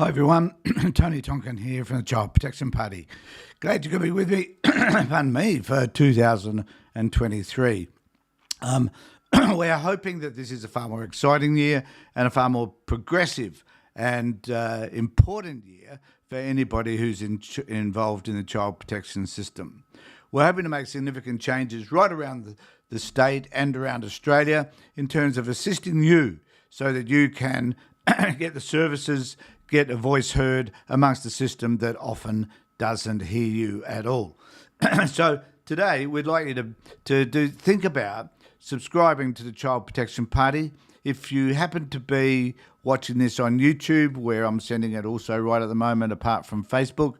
Hi everyone, Tony Tonkin here from the Child Protection Party. Glad you could be with me, pardon me, for 2023. We're hoping that this is a far more exciting year and a far more progressive and important year for anybody who's involved in the child protection system. We're hoping to make significant changes right around the state and around Australia in terms of assisting you so that you can get the services, get a voice heard amongst the system that often doesn't hear you at all. So today we'd like you to think about subscribing to the Child Protection Party. If you happen to be watching this on YouTube, where I'm sending it also right at the moment apart from Facebook,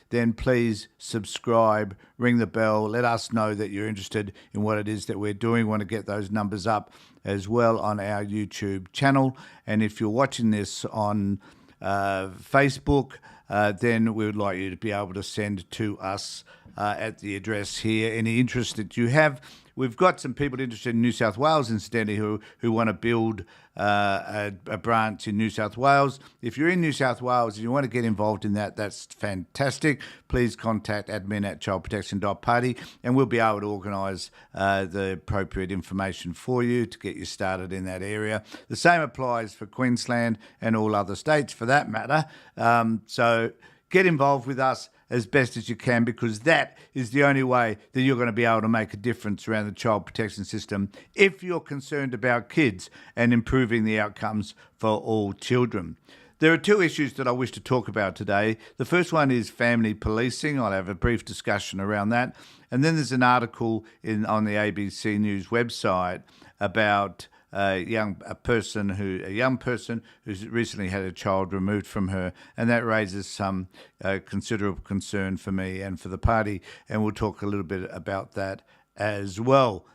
then please subscribe, ring the bell, let us know that you're interested in what it is that we're doing. We want to get those numbers up as well on our YouTube channel. And if you're watching this on Facebook, then we would like you to be able to send to us at the address here any interest that you have. We've got some people interested in New South Wales, incidentally, who want to build a branch in New South Wales. If you're in New South Wales and you want to get involved in that, that's fantastic. Please contact admin@childprotection.party and we'll be able to organise the appropriate information for you to get you started in that area. The same applies for Queensland and all other states for that matter. So get involved with us as best as you can, because that is the only way that you're going to be able to make a difference around the child protection system if you're concerned about kids and improving the outcomes for all children. There are two issues that I wish to talk about today. The first one is family policing. I'll have a brief discussion around that. And then there's an article on the ABC News website about a young person who's recently had a child removed from her, and that raises some considerable concern for me and for the party, and we'll talk a little bit about that as well.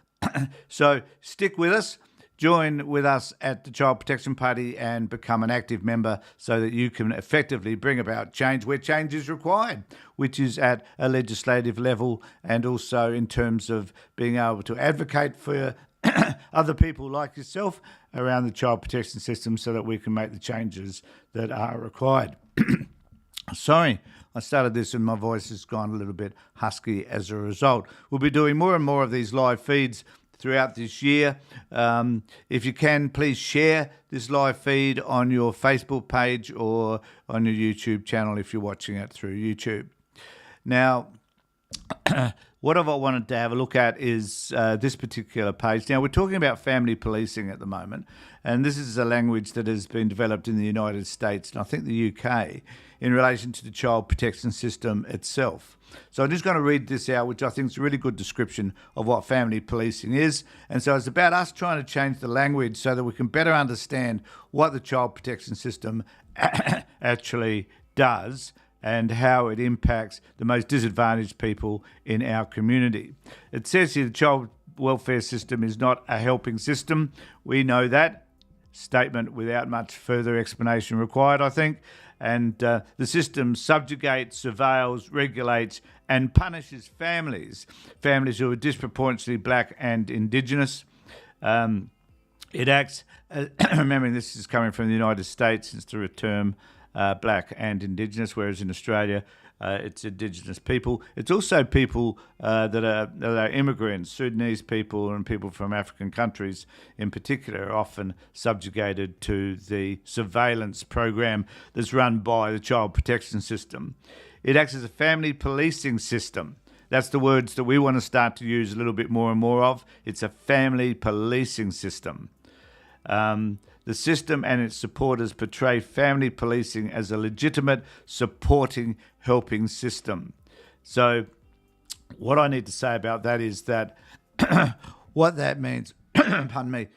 So stick with us. Join with us at the Child Protection Party and become an active member so that you can effectively bring about change where change is required, which is at a legislative level and also in terms of being able to advocate for other people like yourself around the child protection system so that we can make the changes that are required. Sorry, I started this and my voice has gone a little bit husky as a result. We'll be doing more and more of these live feeds throughout this year. If you can, please share this live feed on your Facebook page or on your YouTube channel if you're watching it through YouTube. Now, what I wanted to have a look at is this particular page. Now, we're talking about family policing at the moment, and this is a language that has been developed in the United States and I think the UK in relation to the child protection system itself. So I'm just going to read this out, which I think is a really good description of what family policing is. And so it's about us trying to change the language so that we can better understand what the child protection system actually does and how it impacts the most disadvantaged people in our community. It says here the child welfare system is not a helping system. We know that. Statement without much further explanation required, I think. And the system subjugates, surveils, regulates and punishes families who are disproportionately black and Indigenous. It acts, remembering this is coming from the United States, it's through a term black and Indigenous, whereas in Australia it's Indigenous people. It's also people that are immigrants, Sudanese people and people from African countries in particular are often subjugated to the surveillance program that's run by the child protection system. It acts as a family policing system. That's the words that we want to start to use a little bit more and more of. It's a family policing system. The system and its supporters portray family policing as a legitimate, supporting, helping system. So what I need to say about that is that what that means, pardon me,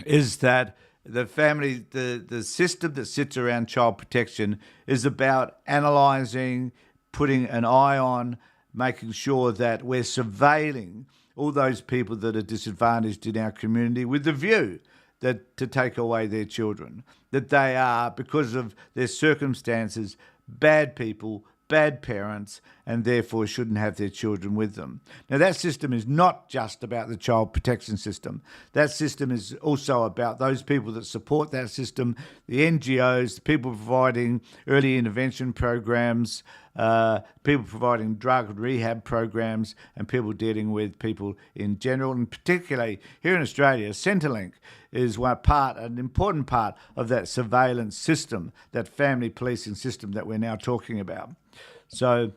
is that the system that sits around child protection is about analysing, putting an eye on, making sure that we're surveilling all those people that are disadvantaged in our community with the view that to take away their children, that they are, because of their circumstances, bad people bad parents and therefore shouldn't have their children with them. Now, that system is not just about the child protection system. That system is also about those people that support that system, the NGOs, the people providing early intervention programs, people providing drug and rehab programs, and people dealing with people in general. And particularly here in Australia, Centrelink is an important part of that surveillance system, that family policing system that we're now talking about. So,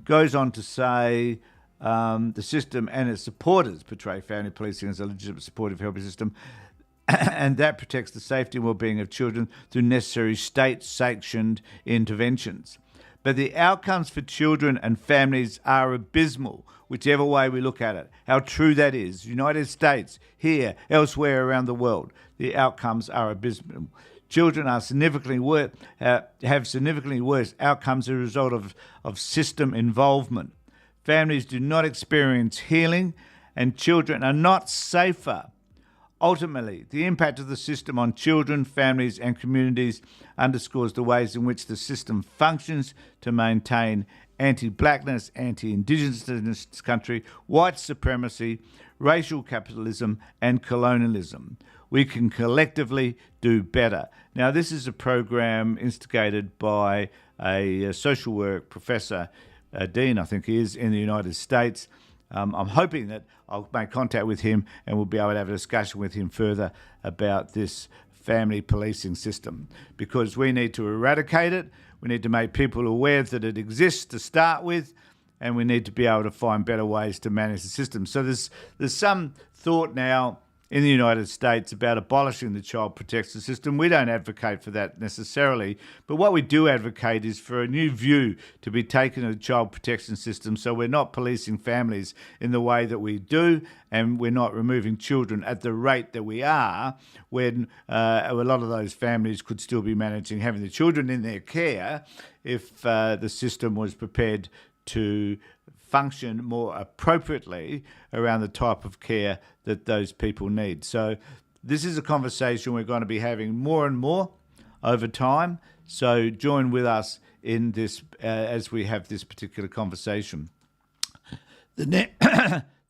goes on to say the system and its supporters portray family policing as a legitimate supportive helping system, and that protects the safety and well-being of children through necessary state-sanctioned interventions. But the outcomes for children and families are abysmal, whichever way we look at it. How true that is. United States, here, elsewhere around the world, the outcomes are abysmal. Children are have significantly worse outcomes as a result of system involvement. Families do not experience healing, and children are not safer. Ultimately, the impact of the system on children, families, and communities underscores the ways in which the system functions to maintain anti-blackness, anti-indigenous in this country, white supremacy, racial capitalism, and colonialism. We can collectively do better. Now, this is a program instigated by a social work professor, Dean, I think he is, in the United States. I'm hoping that I'll make contact with him and we'll be able to have a discussion with him further about this family policing system, because we need to eradicate it. We need to make people aware that it exists to start with, and we need to be able to find better ways to manage the system. So there's some thought now in the United States about abolishing the child protection system. We don't advocate for that necessarily, but what we do advocate is for a new view to be taken of the child protection system, so we're not policing families in the way that we do, and we're not removing children at the rate that we are, when a lot of those families could still be having the children in their care if the system was prepared to function more appropriately around the type of care that those people need. So this is a conversation we're going to be having more and more over time. So join with us in this as we have this particular conversation. The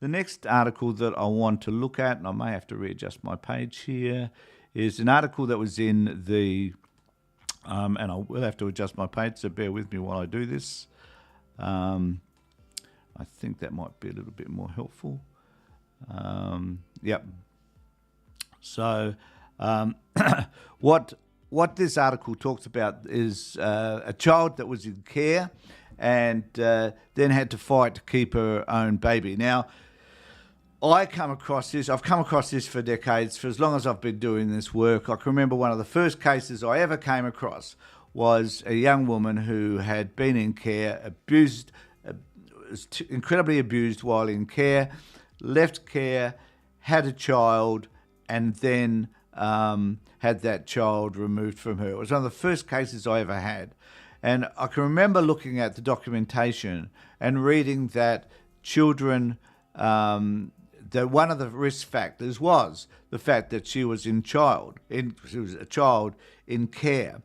next article that I want to look at, and I may have to readjust my page here, is an article that was in the, and I will have to adjust my page, so bear with me while I do this. I think that might be a little bit more helpful. Yep. So what this article talks about is a child that was in care and then had to fight to keep her own baby. Now, I've come across this for decades, for as long as I've been doing this work. I can remember one of the first cases I ever came across was a young woman who had been in care, incredibly abused while in care, left care, had a child, and then had that child removed from her. It was one of the first cases I ever had. And I can remember looking at the documentation and reading that children, that one of the risk factors was the fact that she was a child in care.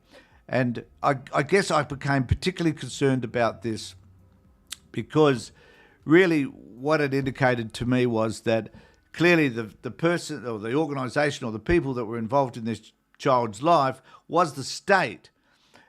And I guess I became particularly concerned about this because really what it indicated to me was that clearly the person or the organisation or the people that were involved in this child's life was the state.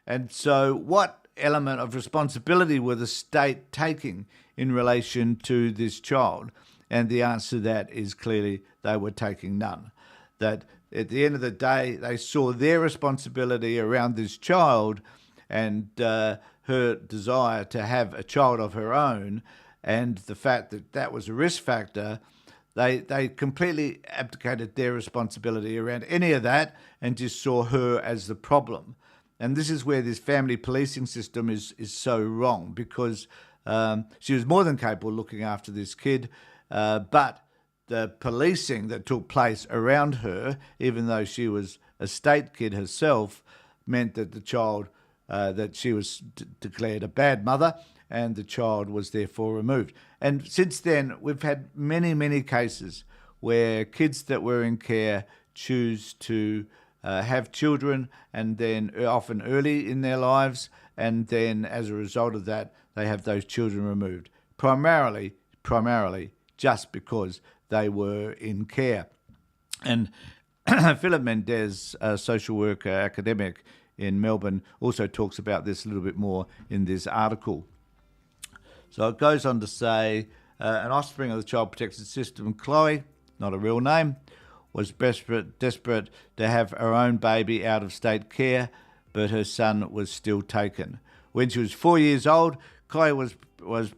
And so what element of responsibility were the state taking in relation to this child? And the answer to that is clearly they were taking none. That at the end of the day, they saw their responsibility around this child and her desire to have a child of her own, and the fact that that was a risk factor. They completely abdicated their responsibility around any of that and just saw her as the problem. And this is where this family policing system is so wrong, because she was more than capable of looking after this kid, but the policing that took place around her, even though she was a state kid herself, meant that the child, that she was declared a bad mother, and the child was therefore removed. And since then, we've had many, many cases where kids that were in care choose to have children, and then often early in their lives, and then as a result of that, they have those children removed, primarily just because they were in care. And Philip Mendez, a social worker academic in Melbourne, also talks about this a little bit more in this article. So it goes on to say, an offspring of the child protection system, Chloe, not a real name, was desperate to have her own baby out of state care, but her son was still taken. When she was 4 years old, Chloe was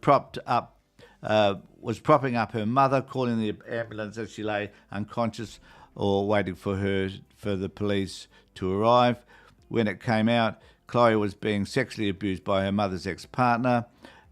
propping up her mother, calling the ambulance as she lay unconscious or waiting for the police to arrive. When it came out, Chloe was being sexually abused by her mother's ex-partner.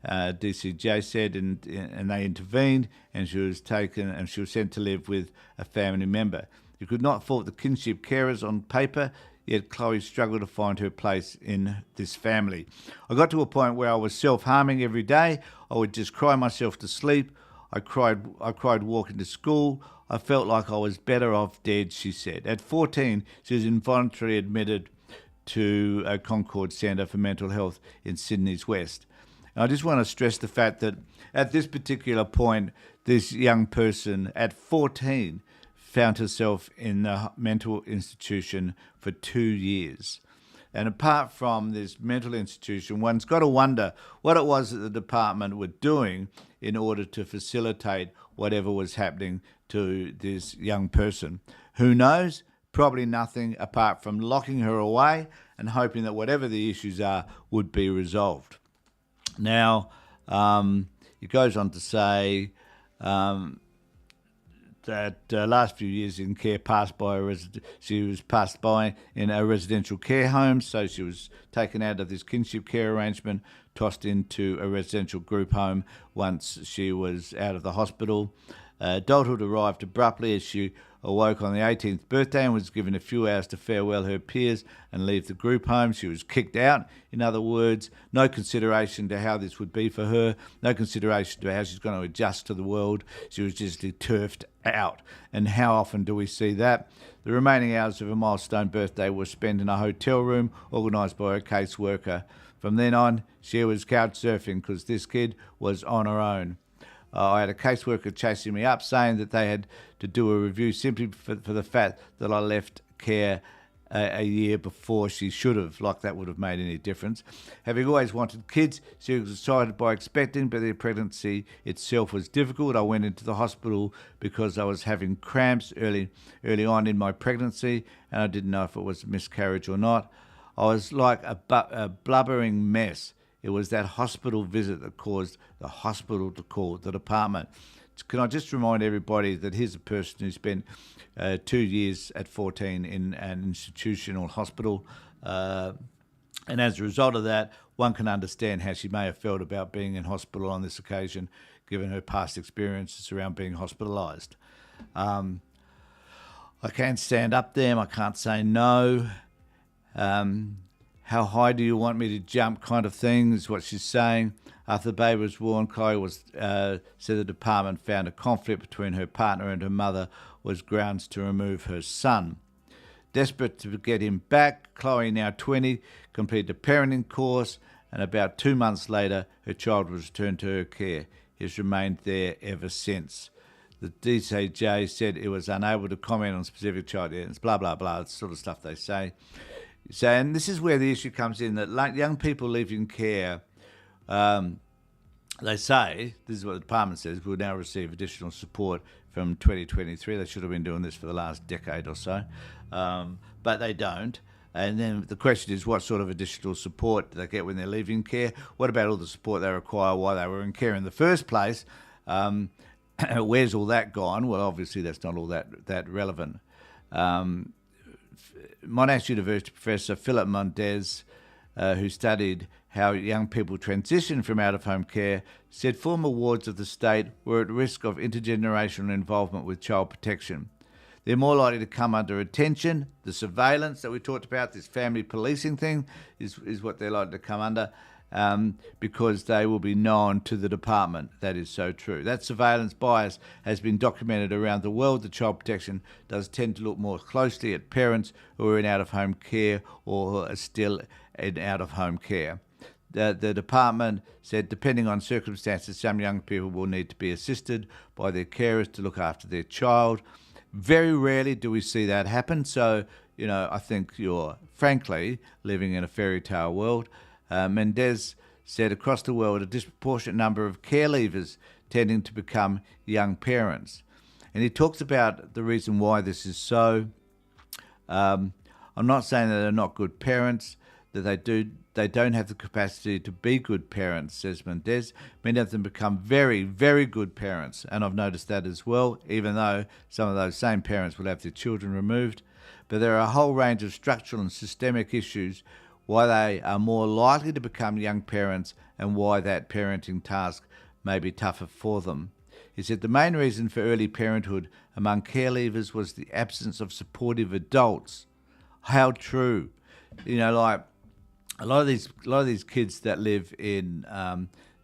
DCJ said, and they intervened, and she was taken and she was sent to live with a family member. You could not fault the kinship carers on paper, yet Chloe struggled to find her place in this family. I got to a point where I was self-harming every day. I would just cry myself to sleep. I cried walking to school. I felt like I was better off dead, she said. At 14, she was involuntarily admitted to a Concord Centre for Mental Health in Sydney's West. And I just want to stress the fact that at this particular point, this young person at 14 found herself in the mental institution for 2 years. And apart from this mental institution, one's got to wonder what it was that the department were doing in order to facilitate whatever was happening to this young person. Who knows? Probably nothing apart from locking her away and hoping that whatever the issues are would be resolved. Now, it goes on to say that last few years in care she was passed by in a residential care home, so she was taken out of this kinship care arrangement, tossed into a residential group home once she was out of the hospital. Adulthood arrived abruptly as she awoke on the 18th birthday and was given a few hours to farewell her peers and leave the group home. She was kicked out. In other words, no consideration to how this would be for her, no consideration to how she's going to adjust to the world. She was just turfed out. And how often do we see that? The remaining hours of her milestone birthday were spent in a hotel room organised by her caseworker. From then on, she was couch surfing because this kid was on her own. I had a caseworker chasing me up saying that they had to do a review simply for the fact that I left care a year before she should have, like that would have made any difference. Having always wanted kids, she was excited by expecting, but the pregnancy itself was difficult. I went into the hospital because I was having cramps early on in my pregnancy, and I didn't know if it was a miscarriage or not. I was like a blubbering mess. It was that hospital visit that caused the hospital to call the department. Can I just remind everybody that here's a person who spent 2 years at 14 in an institutional hospital. And as a result of that, one can understand how she may have felt about being in hospital on this occasion, given her past experiences around being hospitalised. I can't stand up there. I can't say no. How high do you want me to jump kind of thing is what she's saying. After the baby was born, Chloe said the department found a conflict between her partner and her mother was grounds to remove her son. Desperate to get him back, Chloe, now 20, completed a parenting course, and about 2 months later, her child was returned to her care. He has remained there ever since. The DCJ said it was unable to comment on specific child. It's blah, blah, blah, it's sort of stuff they say. So, and this is where the issue comes in, that like young people leaving care, they say, this is what the department says, will now receive additional support from 2023. They should have been doing this for the last decade or so, but they don't. And then the question is, what sort of additional support do they get when they're leaving care? What about all the support they require while they were in care in the first place? Where's all that gone? Well, obviously that's not all that relevant. Monash University professor Philip Mendez, who studied how young people transition from out-of-home care, said former wards of the state were at risk of intergenerational involvement with child protection. They're more likely to come under attention. The surveillance that we talked about, this family policing thing, is what they're likely to come under, because they will be known to the department. That is so true. That surveillance bias has been documented around the world. The child protection does tend to look more closely at parents who are in out-of-home care or are still in out-of-home care. the department said, depending on circumstances, some young people will need to be assisted by their carers to look after their child. Very rarely do we see that happen. So, I think you're frankly living in a fairy tale world. Mendez said across the world, a disproportionate number of care leavers tending to become young parents. And he talks about the reason why this is so. I'm not saying that they're not good parents, that they don't have the capacity to be good parents, says Mendez. Many of them become very, very good parents, and I've noticed that as well, even though some of those same parents will have their children removed. But there are a whole range of structural and systemic issues why they are more likely to become young parents and why that parenting task may be tougher for them. He said the main reason for early parenthood among care leavers was the absence of supportive adults. How true. Like a lot of these kids that live in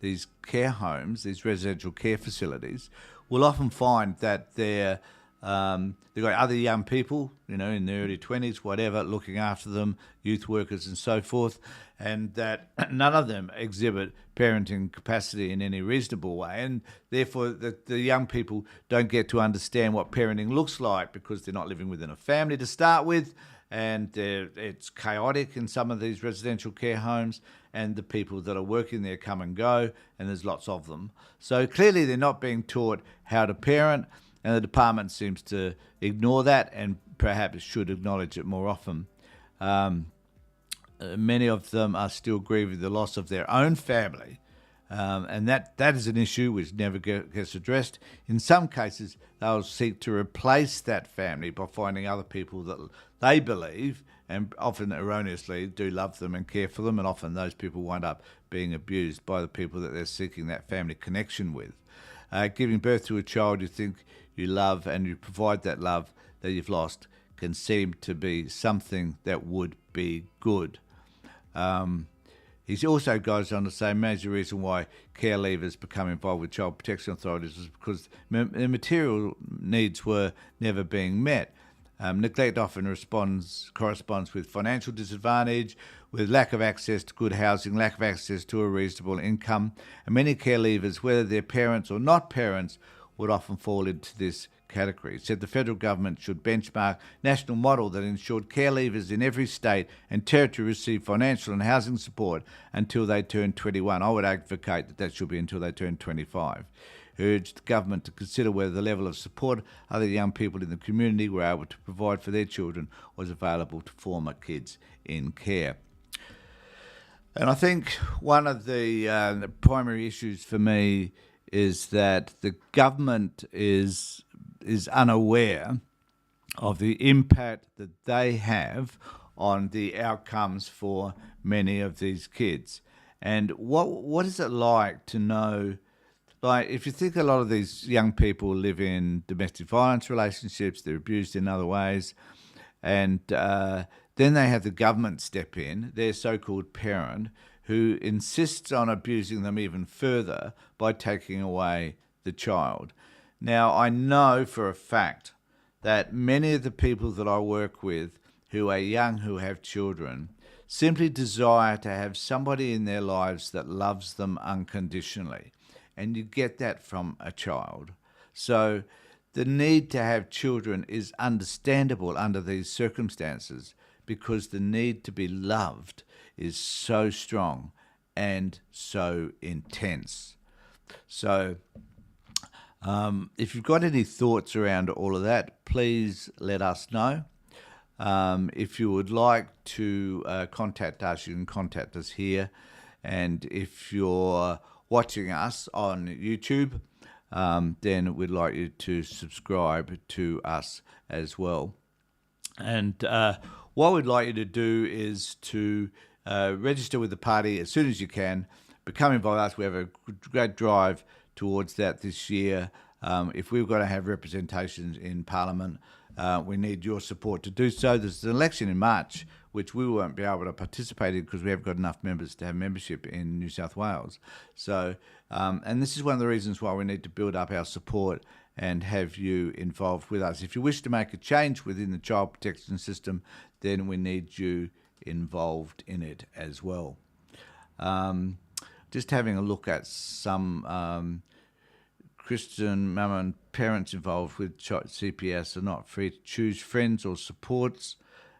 these care homes, these residential care facilities, will often find that they've got other young people, in their early 20s, whatever, looking after them, youth workers and so forth, and that none of them exhibit parenting capacity in any reasonable way. And therefore, the young people don't get to understand what parenting looks like because they're not living within a family to start with, and it's chaotic in some of these residential care homes, and the people that are working there come and go, and there's lots of them. So clearly they're not being taught how to parent, and the department seems to ignore that and perhaps should acknowledge it more often. Many of them are still grieving the loss of their own family, and that is an issue which never gets addressed. In some cases, they'll seek to replace that family by finding other people that they believe, and often erroneously, do love them and care for them, and often those people wind up being abused by the people that they're seeking that family connection with. Giving birth to a child you think you love and you provide that love that you've lost can seem to be something that would be good. He also goes on to say a major reason why care leavers become involved with child protection authorities is because their material needs were never being met. Neglect often corresponds with financial disadvantage, with lack of access to good housing, lack of access to a reasonable income. And many care leavers, whether they're parents or not parents, would often fall into this category. It said the federal government should benchmark national model that ensured care leavers in every state and territory receive financial and housing support until they turn 21. I would advocate that should be until they turn 25. Urged the government to consider whether the level of support other young people in the community were able to provide for their children was available to former kids in care. And I think one of the primary issues for me is that the government is unaware of the impact that they have on the outcomes for many of these kids. And what is it like to know, like, if you think a lot of these young people live in domestic violence relationships, they're abused in other ways, and then they have the government step in, their so-called parent, who insists on abusing them even further by taking away the child. Now, I know for a fact that many of the people that I work with who are young, who have children, simply desire to have somebody in their lives that loves them unconditionally. And you get that from a child. So the need to have children is understandable under these circumstances because the need to be loved is so strong and so intense. So if you've got any thoughts around all of that, please let us know. If you would like to contact us, you can contact us here. And if you're watching us on YouTube, then we'd like you to subscribe to us as well. And what we'd like you to do is to register with the party as soon as you can. Become involved with us. We have a great drive towards that this year. If we're going to have representations in Parliament, we need your support to do so. There's an election in March, which we won't be able to participate in because we haven't got enough members to have membership in New South Wales. So, and this is one of the reasons why we need to build up our support and have you involved with us. If you wish to make a change within the child protection system, then we need you involved in it as well. Just having a look at some Christian mum and parents involved with CPS are not free to choose friends or supports.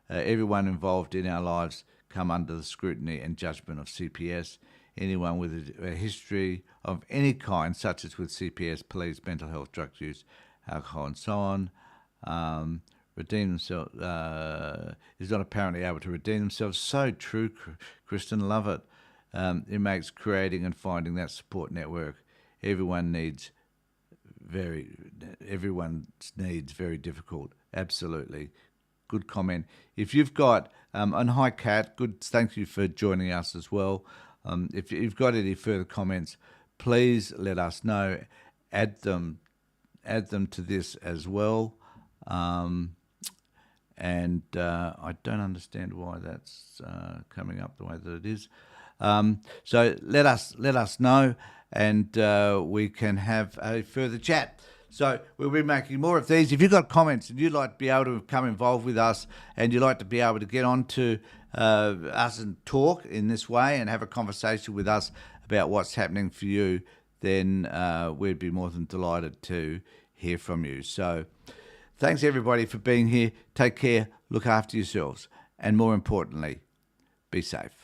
Everyone involved in our lives come under the scrutiny and judgment of CPS. Anyone with a history of any kind, such as with CPS, police, mental health, drug use, alcohol, and so on, redeem themselves, is not apparently able to redeem themselves. So true, Kristen, love it. It makes creating and finding that support network everyone's needs very difficult. Absolutely. Good comment. If you've got, and hi Kat, good, thank you for joining us as well. If you've got any further comments, please let us know. Add them to this as well. And I don't understand why that's coming up the way that it is. So let us know, and we can have a further chat. So we'll be making more of these. If you've got comments and you'd like to be able to become involved with us, and you'd like to be able to get on to us and talk in this way and have a conversation with us about what's happening for you, then we'd be more than delighted to hear from you. So thanks everybody for being here. Take care, look after yourselves, and more importantly, be safe.